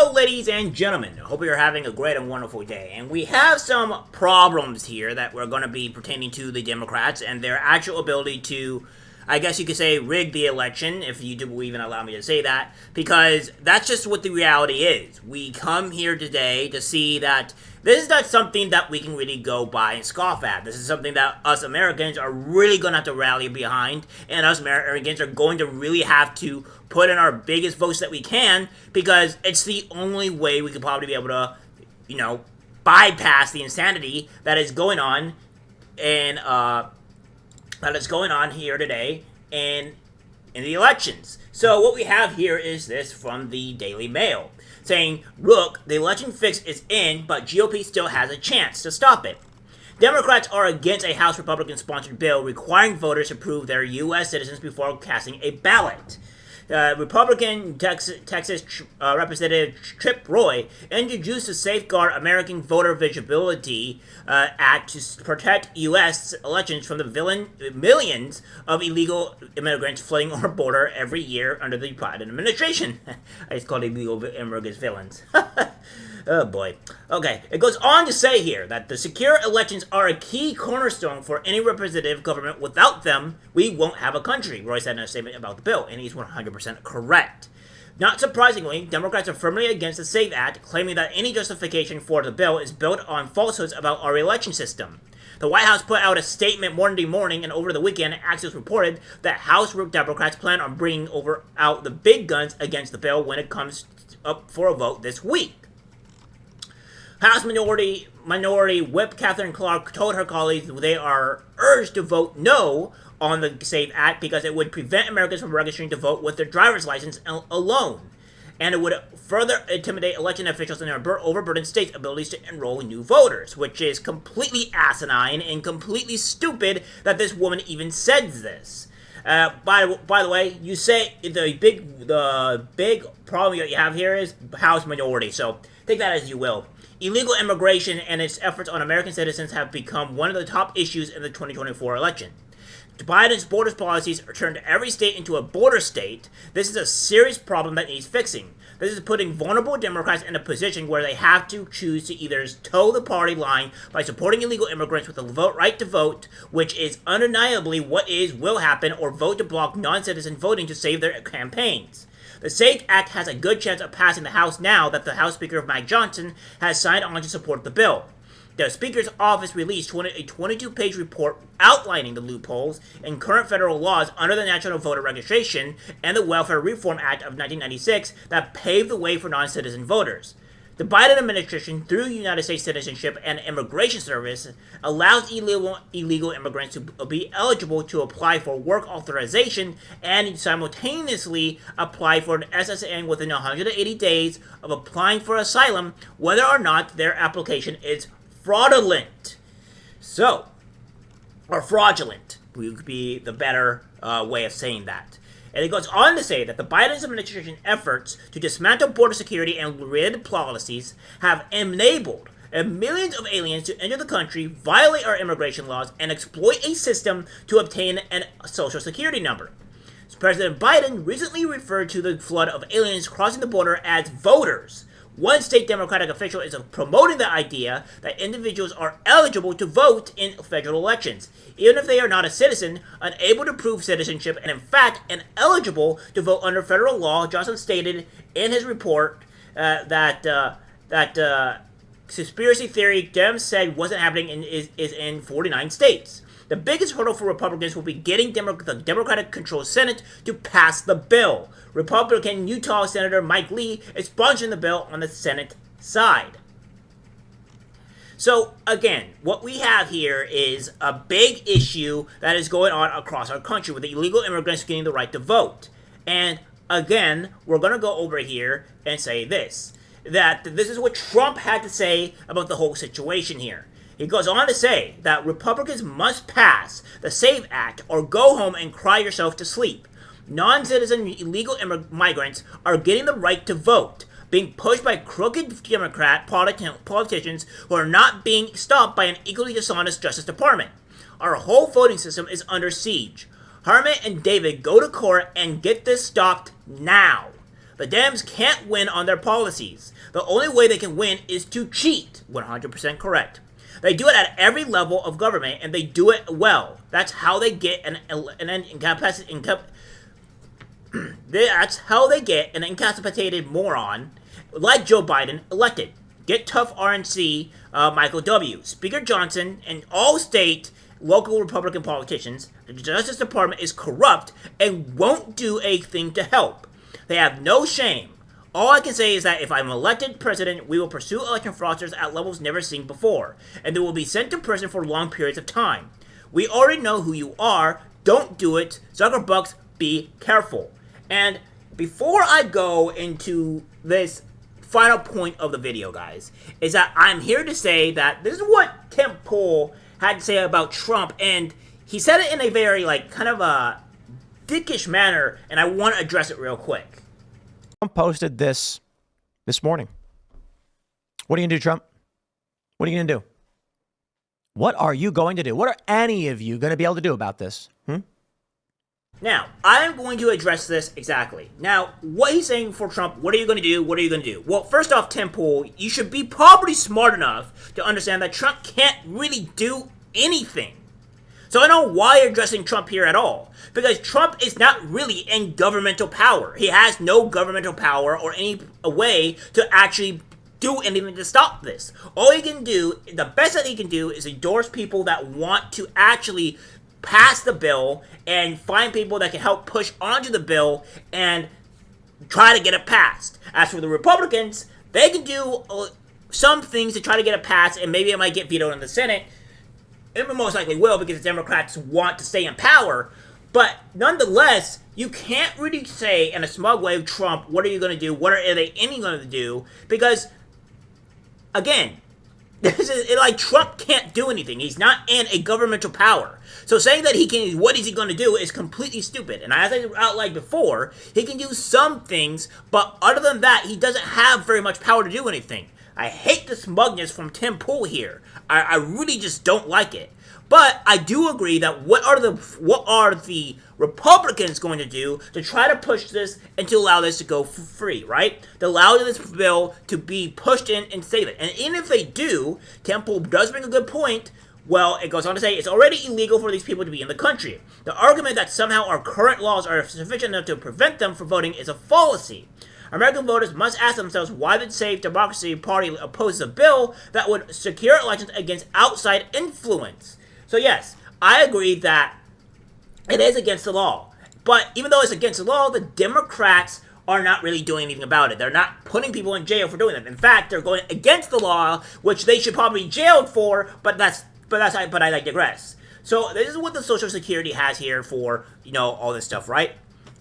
Hello, ladies and gentlemen. I hope you're having a great and wonderful day. And we have some problems here that we're going to be pertaining to the Democrats and their actual ability to, I guess you could say, rig the election, if you do even allow me to say that, because that's just what the reality is. We come here today to see that this is not something that we can really go by and scoff at. This is something that us Americans are really going to have to rally behind, and us Americans are going to really have to put in our biggest votes that we can, because it's the only way we could probably be able to, bypass the insanity that is going on and here today in the elections. So what we have here is this from the Daily Mail, saying, look, the election fix is in, but GOP still has a chance to stop it. Democrats are against a House Republican-sponsored bill requiring voters to prove they're U.S. citizens before casting a ballot. Republican Texas Representative Chip Roy introduced the Safeguard American Voter Visibility Act to protect U.S. elections from the millions of illegal immigrants flooding our border every year under the Biden administration. I just called illegal immigrants villains. Oh boy. Okay, it goes on to say here that the secure elections are a key cornerstone for any representative government. Without them, we won't have a country, Roy said in a statement about the bill, and he's 100% correct. Not surprisingly, Democrats are firmly against the SAFE Act, claiming that any justification for the bill is built on falsehoods about our election system. The White House put out a statement Monday morning, and over the weekend, Axios reported that House Democrats plan on bringing out the big guns against the bill when it comes up for a vote this week. House Minority Whip Catherine Clark told her colleagues they are urged to vote no on the SAFE Act because it would prevent Americans from registering to vote with their driver's license alone, and it would further intimidate election officials in their overburdened states' abilities to enroll new voters, which is completely asinine and completely stupid that this woman even says this. By the way, you say the big problem that you have here is House minority, so take that as you will. Illegal immigration and its efforts on American citizens have become one of the top issues in the 2024 election. Biden's border policies turned every state into a border state. This is a serious problem that needs fixing. This is putting vulnerable Democrats in a position where they have to choose to either toe the party line by supporting illegal immigrants with the right to vote, which is undeniably what will happen, or vote to block non-citizen voting to save their campaigns. The SAFE Act has a good chance of passing the House now that the House Speaker Mike Johnson has signed on to support the bill. The Speaker's office released a 22-page report outlining the loopholes in current federal laws under the National Voter Registration and the Welfare Reform Act of 1996 that paved the way for non-citizen voters. The Biden administration, through United States Citizenship and Immigration Service, allows illegal immigrants to be eligible to apply for work authorization and simultaneously apply for an SSN within 180 days of applying for asylum, whether or not their application is fraudulent. Or fraudulent would be the better way of saying that. And it goes on to say that the Biden administration efforts to dismantle border security and related policies have enabled millions of aliens to enter the country, violate our immigration laws, and exploit a system to obtain a social security number. President Biden recently referred to the flood of aliens crossing the border as voters. One state Democratic official is promoting the idea that individuals are eligible to vote in federal elections, even if they are not a citizen, unable to prove citizenship, and in fact ineligible to vote under federal law. Johnson stated in his report that conspiracy theory Dems said wasn't happening is in 49 states. The biggest hurdle for Republicans will be getting the Democratic-controlled Senate to pass the bill. Republican Utah Senator Mike Lee is sponsoring the bill on the Senate side. So, again, what we have here is a big issue that is going on across our country with the illegal immigrants getting the right to vote. And, again, we're going to go over here and say this, that this is what Trump had to say about the whole situation here. He goes on to say that Republicans must pass the SAFE Act or go home and cry yourself to sleep. Non-citizen illegal migrants are getting the right to vote, being pushed by crooked Democrat politicians who are not being stopped by an equally dishonest Justice Department. Our whole voting system is under siege. Harman and David go to court and get this stopped now. The Dems can't win on their policies. The only way they can win is to cheat. 100% correct. They do it at every level of government, and they do it well. That's how they get that's how they get an incapacitated moron like Joe Biden elected. Get tough RNC Michael W. Speaker Johnson and all state local Republican politicians. The Justice Department is corrupt and won't do a thing to help. They have no shame. All I can say is that if I'm elected president, we will pursue election fraudsters at levels never seen before, and they will be sent to prison for long periods of time. We already know who you are. Don't do it. Zuckerbucks, be careful. And before I go into this final point of the video, guys, is that I'm here to say that this is what Tim Pool had to say about Trump, and he said it in a very, kind of a dickish manner, and I want to address it real quick. Trump posted this morning. What are you going to do, Trump? What are you going to do? What are you going to do? What are any of you going to be able to do about this? Now, I'm going to address this exactly. Now, what he's saying for Trump, what are you going to do? What are you going to do? Well, first off, Tim Pool, you should be probably smart enough to understand that Trump can't really do anything. So I don't know why you're addressing Trump here at all. Because Trump is not really in governmental power. He has no governmental power or any way to actually do anything to stop this. All he can do, the best that he can do, is endorse people that want to actually pass the bill and find people that can help push onto the bill and try to get it passed. As for the Republicans, they can do some things to try to get it passed, and maybe it might get vetoed in the Senate. It most likely will, because the Democrats want to stay in power. But nonetheless, you can't really say in a smug way, Trump, what are you going to do? What are they any going to do? Because, again, Trump can't do anything. He's not in a governmental power. So saying that he can, what is he going to do, is completely stupid. And as I outlined before, he can do some things, but other than that, he doesn't have very much power to do anything. I hate the smugness from Tim Pool here. I really just don't like it. But I do agree that what are the Republicans going to do to try to push this and to allow this to go free, right? To allow this bill to be pushed in and save it. And even if they do, Tim Pool does bring a good point. Well, it goes on to say it's already illegal for these people to be in the country. The argument that somehow our current laws are sufficient enough to prevent them from voting is a fallacy. American voters must ask themselves why the Safe Democracy Party opposes a bill that would secure elections against outside influence. So yes, I agree that it is against the law. But even though it's against the law, the Democrats are not really doing anything about it. They're not putting people in jail for doing it. In fact, they're going against the law, which they should probably be jailed for, but I digress. So this is what the Social Security has here for, all this stuff, right?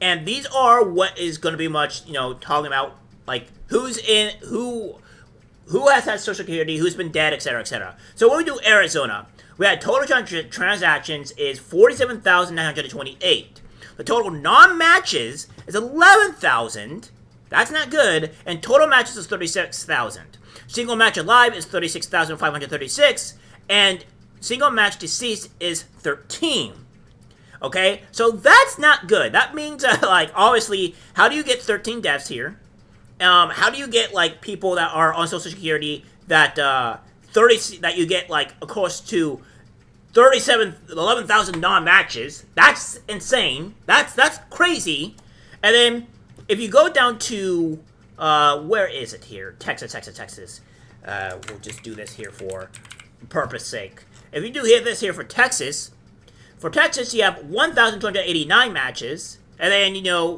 And these are what is going to be much, talking about, who has had Social Security, who's been dead, etc., etc. So when we do Arizona, we had total transactions is 47,928. The total non-matches is 11,000. That's not good. And total matches is 36,000. Single match alive is 36,536. And single match deceased is 13. Okay? So that's not good. That means, obviously, how do you get 13 deaths here? How do you get, people that are on Social Security that, that you get, of course, to 11,000 non-matches? That's insane. That's crazy. And then, if you go down to, where is it here? Texas. We'll just do this here for purpose sake. If you do this here for Texas, you have 1,289 matches. And then,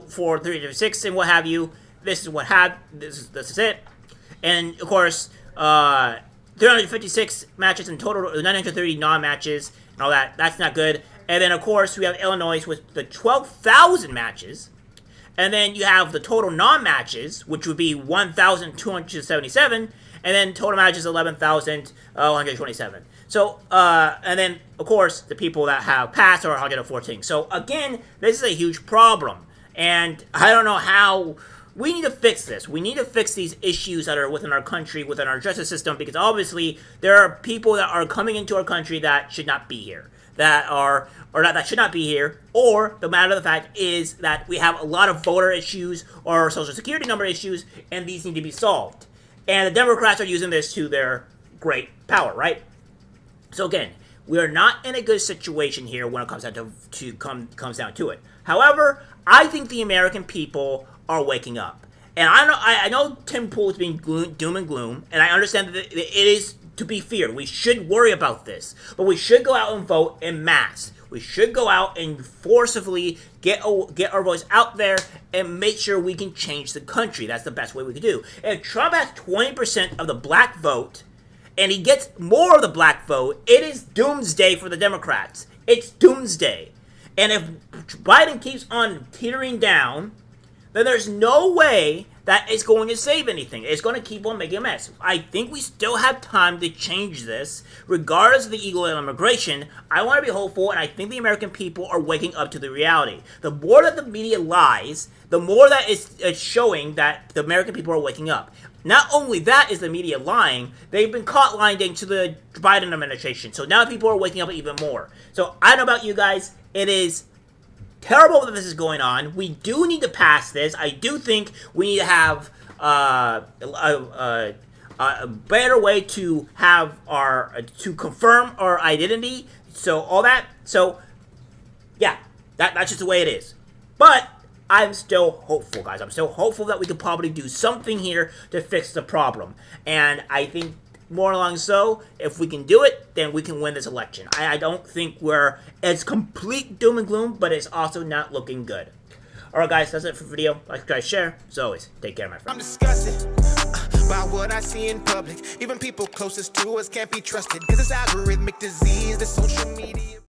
for 306 and what have you, this is it. And, of course, 356 matches in total, 930 non-matches, and all that. That's not good. And then, of course, we have Illinois with the 12,000 matches. And then you have the total non-matches, which would be 1,277. And then total matches, 11,127. So, and then, of course, the people that have passed are 114. So, again, this is a huge problem. And I don't know how. We need to fix this. We need to fix these issues that are within our country, within our justice system, because obviously there are people that are coming into our country that should not be here. that are or that should not be here, or the matter of the fact is that we have a lot of voter issues or social security number issues, and these need to be solved. And the Democrats are using this to their great power, right? So again, we are not in a good situation here when it comes down to it. However, I think the American people are waking up. And I know Tim Pool is being doom and gloom, and I understand that it is to be feared. We should worry about this, but we should go out and vote en masse. We should go out and forcibly get our voice out there and make sure we can change the country. That's the best way we can do. If Trump has 20% of the black vote, and he gets more of the black vote, it is doomsday for the Democrats. It's doomsday. And if Biden keeps on teetering down, then there's no way that it's going to save anything. It's going to keep on making a mess. I think we still have time to change this, regardless of the illegal immigration. I want to be hopeful, and I think the American people are waking up to the reality. The more that the media lies, the more that it's showing that the American people are waking up. Not only that is the media lying, they've been caught lying to the Biden administration. So now people are waking up even more. So I don't know about you guys. It is terrible that this is going on. We do need to pass this. I do think we need to have a better way to have to confirm our identity. So all that. So yeah, that's just the way it is. But I'm still hopeful, guys. I'm still hopeful that we could probably do something here to fix the problem. And I think more along so, if we can do it, then we can win this election. I don't think it's complete doom and gloom, but it's also not looking good. Alright guys, that's it for the video. Like, subscribe, share. As always, take care, my friends. I'm disgusted about what I see in public. Even people closest to us can't be trusted, because it's algorithmic disease, the social media.